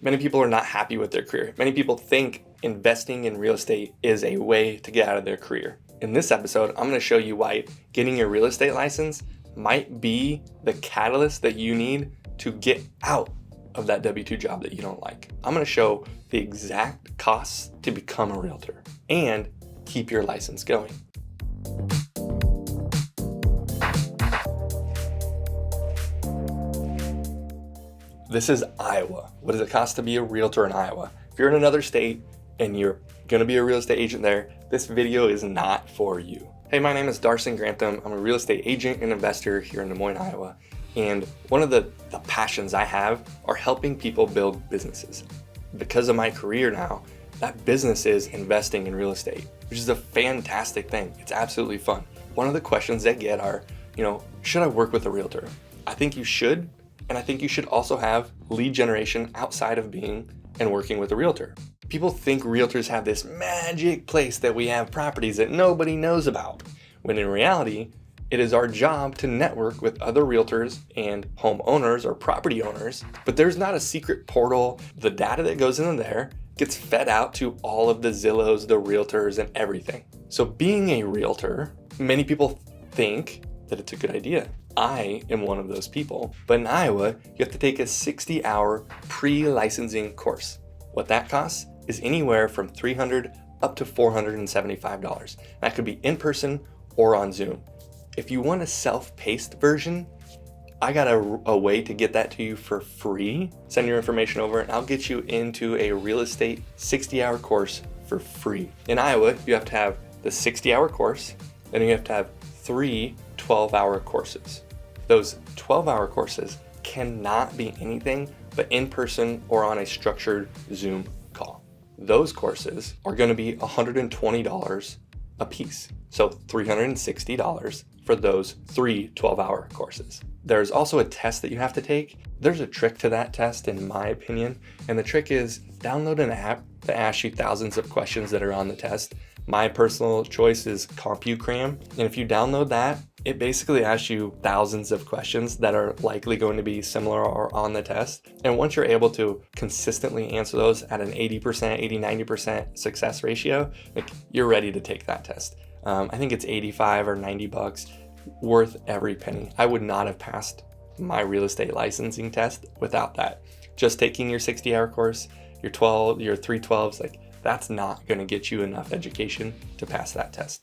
Many people are not happy with their career. Many people think investing in real estate is a way to get out of their career. In this episode, I'm going to show you why getting your real estate license might be the catalyst that you need to get out of that W-2 job that you don't like. I'm going to show the exact costs to become a realtor and keep your license going. This is Iowa. What does it cost to be a realtor in Iowa? If you're in another state and you're going to be a real estate agent there, this video is not for you. Hey, my name is Darson Grantham. I'm a real estate agent and investor here in Des Moines, Iowa. And one of the passions I have are helping people build businesses. Because of my career now, that business is investing in real estate, which is a fantastic thing. It's absolutely fun. One of the questions I get are, should I work with a realtor? I think you should. And I think you should also have lead generation outside of being and working with a realtor. People think realtors have this magic place that we have properties that nobody knows about, when in reality, it is our job to network with other realtors and homeowners or property owners, but there's not a secret portal. The data that goes into there gets fed out to all of the Zillows, the realtors, and everything. So being a realtor, many people think that it's a good idea. I am one of those people, but in Iowa, you have to take a 60-hour pre-licensing course. What that costs is anywhere from $300 up to $475. That could be in person or on Zoom. If you want a self-paced version, I got a way to get that to you for free. Send your information over and I'll get you into a real estate 60-hour course for free. In Iowa, you have to have the 60-hour course, then you have to have 3 12-hour courses. Those 12-hour courses cannot be anything but in person or on a structured Zoom call. Those courses are going to be $120 a piece. So $360 for those 3 12-hour courses. There's also a test that you have to take. There's a trick to that test, in my opinion. And the trick is download an app that asks you thousands of questions that are on the test. My personal choice is CompuCram. And if you download that, it basically asks you thousands of questions that are likely going to be similar or on the test. And once you're able to consistently answer those at an 80%, 90% success ratio, you're ready to take that test. I think it's $85 or $90, worth every penny. I would not have passed my real estate licensing test without that. Just taking your 60-hour course, your 312s, that's not going to get you enough education to pass that test.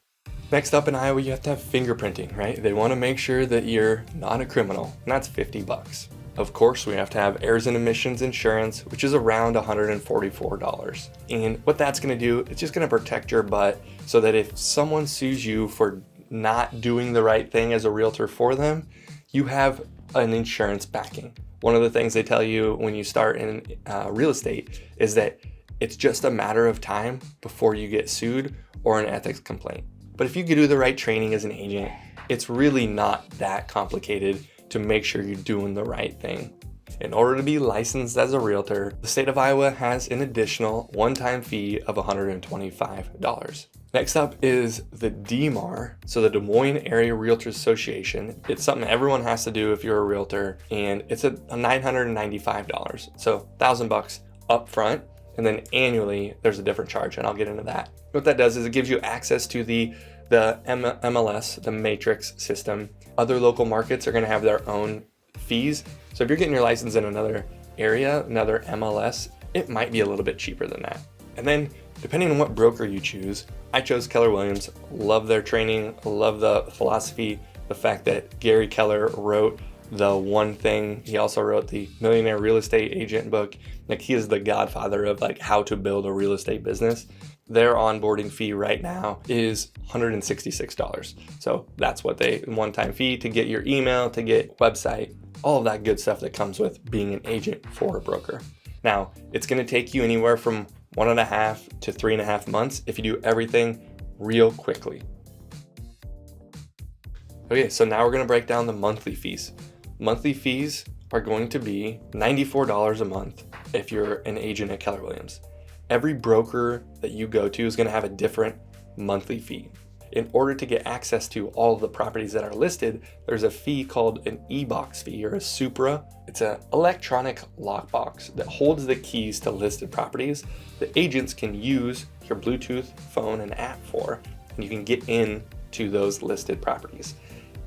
Next up in Iowa, you have to have fingerprinting, right? They want to make sure that you're not a criminal, and that's $50. Of course, we have to have errors and omissions insurance, which is around $144. And what that's going to do, it's just going to protect your butt so that if someone sues you for not doing the right thing as a realtor for them, you have an insurance backing. One of the things they tell you when you start in real estate is that it's just a matter of time before you get sued or an ethics complaint. But if you do the right training as an agent, it's really not that complicated to make sure you're doing the right thing. In order to be licensed as a realtor, the state of Iowa has an additional one-time fee of $125. Next up is the DMAR, so the Des Moines Area Realtors Association. It's something everyone has to do if you're a realtor, and it's a $995, so $1,000 up front. And then annually, there's a different charge, and I'll get into that. What that does is it gives you access to the MLS, the matrix system. Other local markets are going to have their own fees. So if you're getting your license in another area, another MLS, it might be a little bit cheaper than that. And then depending on what broker you choose, I chose Keller Williams. Love their training, love the philosophy, the fact that Gary Keller wrote The One Thing. He also wrote the Millionaire Real Estate Agent book. He is the godfather of how to build a real estate business. Their onboarding fee right now is $166. So that's what one-time fee to get your email, to get website, all of that good stuff that comes with being an agent for a broker. Now, it's going to take you anywhere from 1.5 to 3.5 months if you do everything real quickly. Okay, so now we're going to break down the monthly fees. Monthly fees are going to be $94 a month if you're an agent at Keller Williams. Every broker that you go to is going to have a different monthly fee. in order to get access to all of the properties that are listed, there's a fee called an e-box fee or a Supra. It's an electronic lockbox that holds the keys to listed properties that agents can use your Bluetooth phone and app for, and you can get in to those listed properties.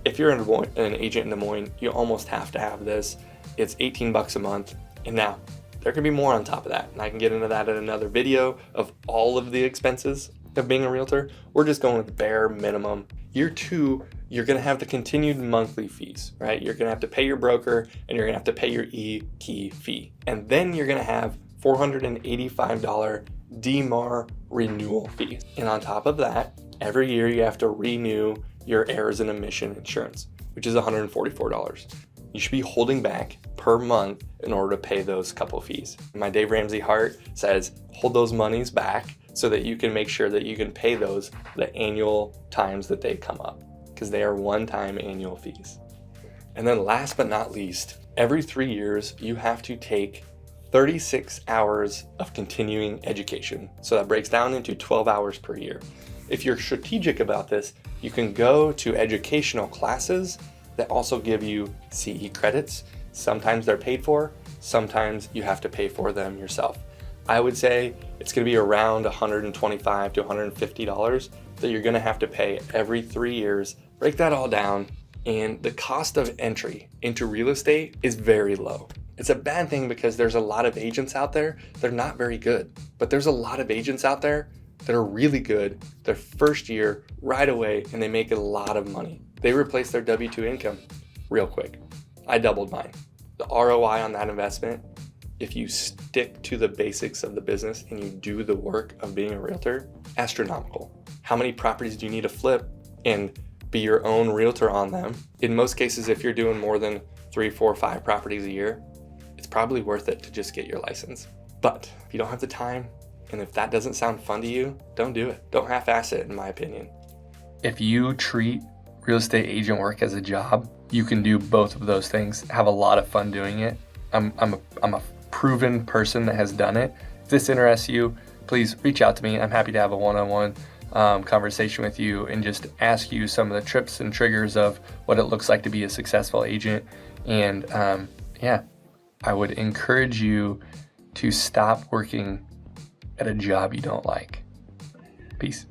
If you're an agent in Des Moines, you almost have to have this. It's $18 a month, and now there can be more on top of that, and I can get into that in another video of all of the expenses of being a realtor. We're just going with bare minimum. Year 2, you're gonna have the continued monthly fees, right? You're gonna have to pay your broker, and you're gonna have to pay your e-key fee. And then you're gonna have $485 DMAR renewal fee. And on top of that, every year you have to renew your errors and omission insurance, which is $144. You should be holding back per month in order to pay those couple fees. My Dave Ramsey heart says, hold those monies back so that you can make sure that you can pay those the annual times that they come up, because they are one-time annual fees. And then last but not least, every 3 years, you have to take 36 hours of continuing education. So that breaks down into 12 hours per year. If you're strategic about this, you can go to educational classes that also give you CE credits. Sometimes they're paid for, sometimes you have to pay for them yourself. I would say it's gonna be around $125 to $150 that you're gonna have to pay every 3 years. Break that all down, and the cost of entry into real estate is very low. It's a bad thing because there's a lot of agents out there, they're not very good, but there's a lot of agents out there that are really good their first year right away, and they make a lot of money. They replace their W-2 income real quick. I doubled mine. The ROI on that investment, if you stick to the basics of the business and you do the work of being a realtor, astronomical. How many properties do you need to flip and be your own realtor on them? In most cases, if you're doing more than 3, 4, 5 properties a year, it's probably worth it to just get your license. But if you don't have the time, and if that doesn't sound fun to you, don't do it. Don't half-ass it, in my opinion. If you treat real estate agent work as a job, you can do both of those things, have a lot of fun doing it. I'm a proven person that has done it. If this interests you, please reach out to me. I'm happy to have a one-on-one conversation with you and just ask you some of the trips and triggers of what it looks like to be a successful agent. And I would encourage you to stop working at a job you don't like. Peace.